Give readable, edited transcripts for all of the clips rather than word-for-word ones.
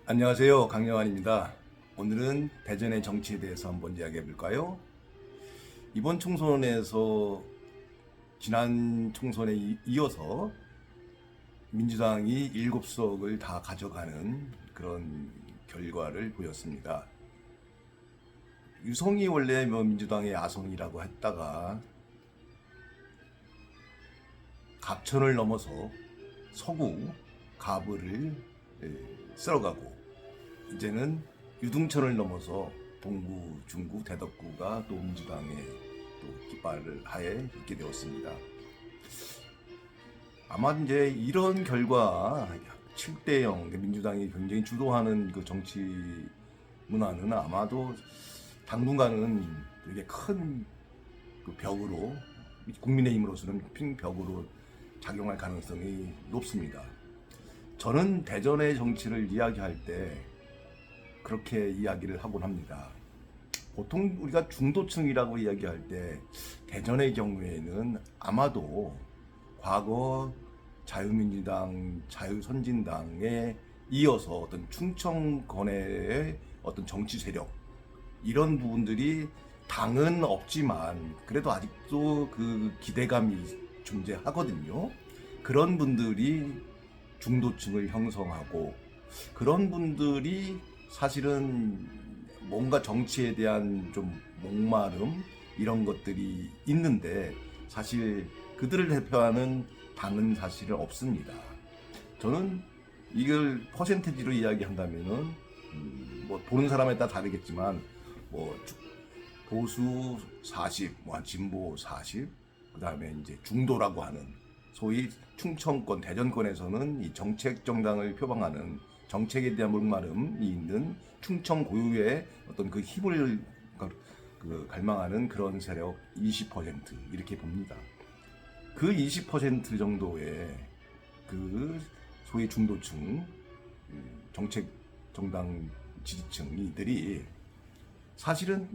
안녕하세요. 강영환입니다. 오늘은 대전의 정치에 대해서 한번 이야기해 볼까요? 이번 총선에서 지난 총선에 이어서 민주당이 7석을 다 가져가는 그런 결과를 보였습니다. 유성이 원래 민주당의 아성이라고 했다가 갑천을 넘어서 서구 가부를 쓸어가고 이제는 유등천을 넘어서 동구, 중구, 대덕구가 또 민주당의 또 깃발을 하에 있게 되었습니다. 아마 이제 이런 결과 7대0 민주당이 굉장히 주도하는 그 정치 문화는 아마도 당분간은 되게 큰 그 벽으로 국민의힘으로서는 큰 벽으로 작용할 가능성이 높습니다. 저는 대전의 정치를 이야기할 때 그렇게 이야기를 하곤 합니다. 보통 우리가 중도층이라고 이야기할 때 대전의 경우에는 아마도 과거 자유민주당, 자유선진당에 이어서 어떤 충청권의 어떤 정치 세력 이런 부분들이 당은 없지만 그래도 아직도 그 기대감이 존재하거든요. 그런 분들이 중도층을 형성하고 그런 분들이 사실은 뭔가 정치에 대한 좀 목마름 이런 것들이 있는데 사실 그들을 대표하는 당은 사실은 없습니다. 저는 이걸 퍼센티지로 이야기한다면은 뭐 보는 사람에 따라 다르겠지만 뭐 보수 40, 뭐 진보 40, 그다음에 이제 중도라고 하는 소위 충청권, 대전권에서는 이 정책 정당을 표방하는 정책에 대한 목마름이 있는 충청 고유의 어떤 그 힘을 갈망하는 그런 세력 20% 이렇게 봅니다. 그 20% 정도의 그 소위 중도층, 정책 정당 지지층이들이 사실은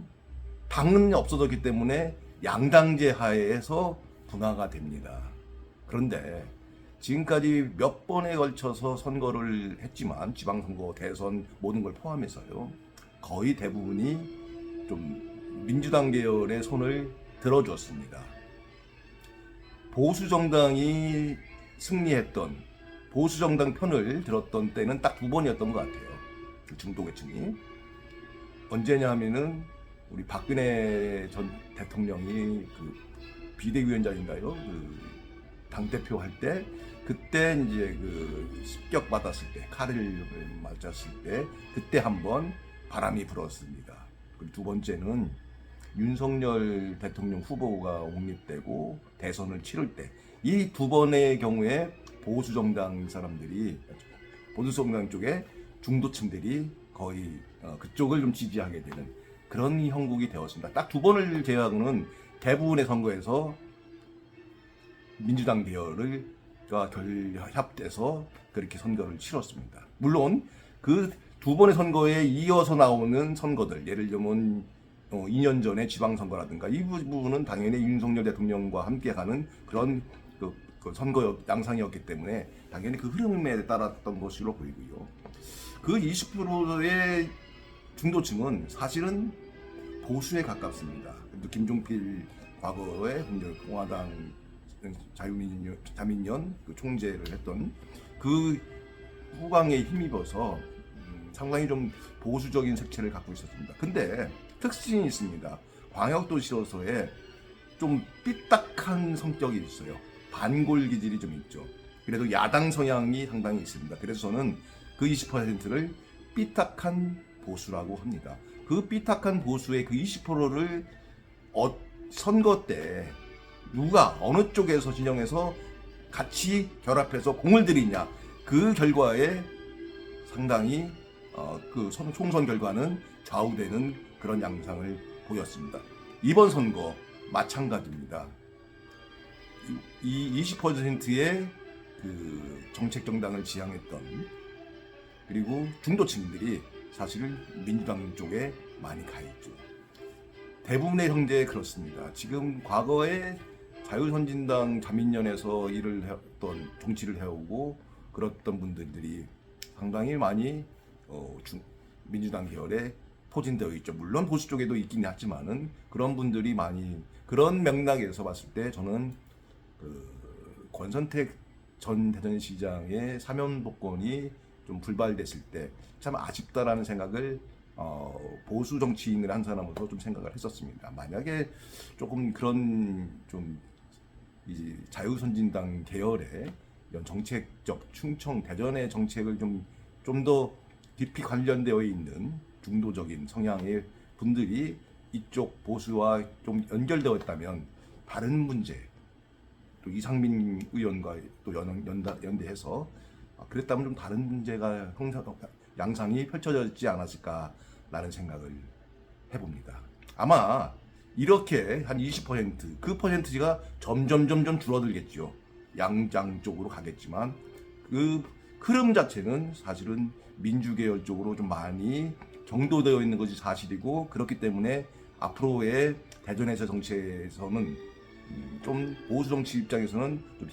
당은 없어졌기 때문에 양당제 하에서 분화가 됩니다. 그런데 지금까지 몇 번에 걸쳐서 선거를 했지만 지방선거, 대선 모든 걸 포함해서요. 거의 대부분이 좀 민주당 계열의 손을 들어줬습니다. 보수정당이 승리했던 보수정당 편을 들었던 때는 딱 2번이었던 것 같아요. 그 중도계층이. 언제냐 하면은 우리 박근혜 전 대통령이 그 비대위원장인가요? 그 당대표 할 때 그때 이제 그 습격 받았을 때 칼을 맞았을 때 그때 한번 바람이 불었습니다. 그리고 두 번째는 윤석열 대통령 후보가 옹립되고 대선을 치를 때 이 2번의 경우에 보수정당 사람들이 보수정당 쪽에 중도층들이 거의 그쪽을 좀 지지하게 되는 그런 형국이 되었습니다. 딱 2번을 제외하고는 대부분의 선거에서 민주당 계열을 결합돼서 그렇게 선거를 치렀습니다. 물론 그 2번의 선거에 이어서 나오는 선거들, 예를 들면 2년 전에 지방선거라든가 이 부분은 당연히 윤석열 대통령과 함께 가는 그런 그 선거 양상이었기 때문에 당연히 그 흐름에 따랐던 것으로 보이고요. 그 20%의 중도층은 사실은 보수에 가깝습니다. 김종필 과거에 공화당 자민련 그 총재를 했던 그 후광에 힘입어서 상당히 좀 보수적인 색채를 갖고 있었습니다. 근데 특징이 있습니다. 광역도시로서의 좀 삐딱한 성격이 있어요. 반골 기질이 좀 있죠. 그래도 야당 성향이 상당히 있습니다. 그래서 저는 그 20%를 삐딱한 보수라고 합니다. 그 삐딱한 보수의 그 20%를 선거 때 누가 어느 쪽에서 진영해서 같이 결합해서 공을 들이냐 그 결과에 상당히 그 총선 결과는 좌우되는 그런 양상을 보였습니다. 이번 선거 마찬가지입니다. 이 20%의 그 정책 정당을 지향했던 그리고 중도층들이 사실 민주당 쪽에 많이 가 있죠. 대부분의 형제 그렇습니다. 지금 과거에 자유선진당 자민련에서 일을 했던 정치를 해오고 그랬던 분들이 상당히 많이 민주당 계열에 포진되어 있죠. 물론 보수 쪽에도 있긴 하지만은 그런 분들이 많이 그런 맥락에서 봤을 때 저는 권선택 전 대전시장의 사면 복권이 좀 불발됐을 때 참 아쉽다라는 생각을 보수 정치인을 한 사람으로서 좀 생각을 했었습니다. 만약에 조금 그런 좀 이제 자유선진당 계열의 이런 정책적 충청 대전의 정책을 좀 더 깊이 관련되어 있는 중도적인 성향의 분들이 이쪽 보수와 좀 연결되어 있다면 다른 문제 또 이상민 의원과 또 연대해서 그랬다면 좀 다른 문제가 양상이 펼쳐졌지 않았을까라는 생각을 해봅니다. 아마 이렇게 한 20%그 퍼센트가 점점 줄어들겠죠. 양장 쪽으로 가겠지만 그 흐름 자체는 사실은 민주계열 쪽으로 좀 많이 정도되어 있는 것이 사실이고 그렇기 때문에 앞으로의 대전에서 정치에서는 좀 보수 정치 입장에서는 좀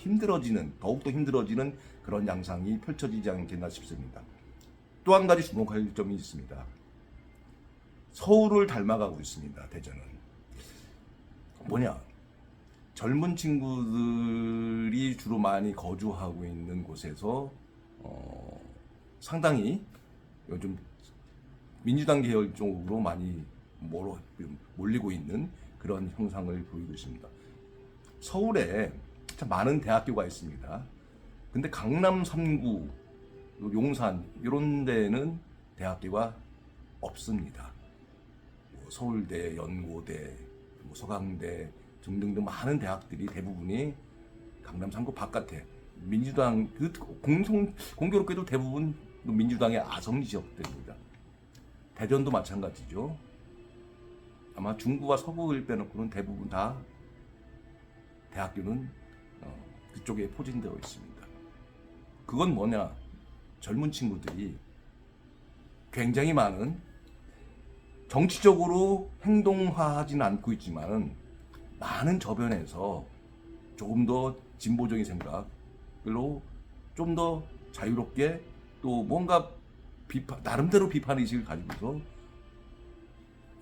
더욱더 힘들어지는 그런 양상이 펼쳐지지 않겠나 싶습니다. 또 한 가지 주목할 점이 있습니다. 서울을 닮아가고 있습니다. 대전은 뭐냐? 젊은 친구들이 주로 많이 거주하고 있는 곳에서 상당히 요즘 민주당 계열 쪽으로 많이 몰리고 있는 그런 형상을 보이고 있습니다. 서울에 참 많은 대학교가 있습니다. 근데 강남 3구, 용산 이런 데는 대학교가 없습니다. 서울대, 연고대, 서강대 등등등 많은 대학들이 대부분이 강남 3구 바깥에 민주당 공교롭게도 대부분 민주당의 아성 지역들입니다. 대전도 마찬가지죠. 아마 중구와 서구를 빼놓고는 대부분 다 대학교는 그쪽에 포진되어 있습니다. 그건 뭐냐? 젊은 친구들이 굉장히 많은 정치적으로 행동화하지는 않고 있지만은 많은 저변에서 조금 더 진보적인 생각으로 좀 더 자유롭게 또 뭔가 나름대로 비판 의식을 가지고서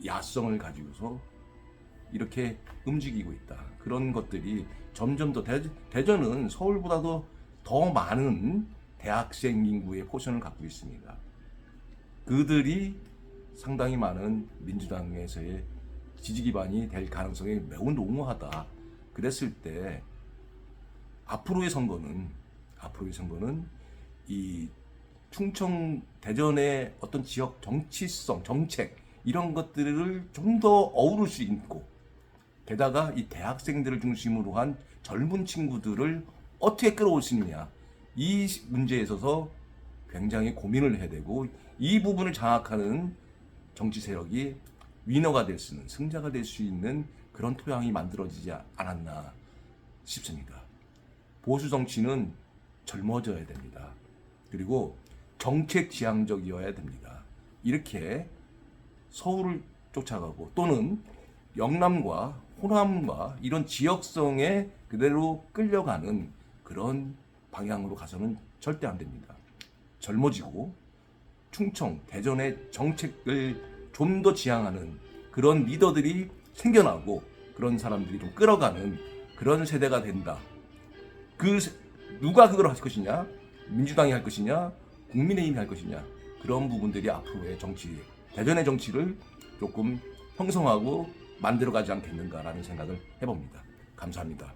야성을 가지고서 이렇게 움직이고 있다. 그런 것들이 점점 더 대전은 서울보다도 더 많은 대학생 인구의 포션을 갖고 있습니다. 그들이 상당히 많은 민주당에서의 지지 기반이 될 가능성이 매우 농후하다. 그랬을 때 앞으로의 선거는 이 충청 대전의 어떤 지역 정치성, 정책 이런 것들을 좀 더 어우를 수 있고 게다가 이 대학생들을 중심으로 한 젊은 친구들을 어떻게 끌어올 수 있느냐 이 문제에 있어서 굉장히 고민을 해야 되고 이 부분을 장악하는 정치 세력이 위너가 될 수 있는 승자가 될 수 있는 그런 토양이 만들어지지 않았나 싶습니다. 보수 정치는 젊어져야 됩니다. 그리고 정책 지향적이어야 됩니다. 이렇게 서울을 쫓아가고 또는 영남과 호남과 이런 지역성에 그대로 끌려가는 그런 방향으로 가서는 절대 안 됩니다. 젊어지고 충청, 대전의 정책을 좀 더 지향하는 그런 리더들이 생겨나고 그런 사람들이 좀 끌어가는 그런 세대가 된다. 누가 그걸 할 것이냐? 민주당이 할 것이냐? 국민의힘이 할 것이냐? 그런 부분들이 앞으로의 정치, 대전의 정치를 조금 형성하고 만들어가지 않겠는가라는 생각을 해봅니다. 감사합니다.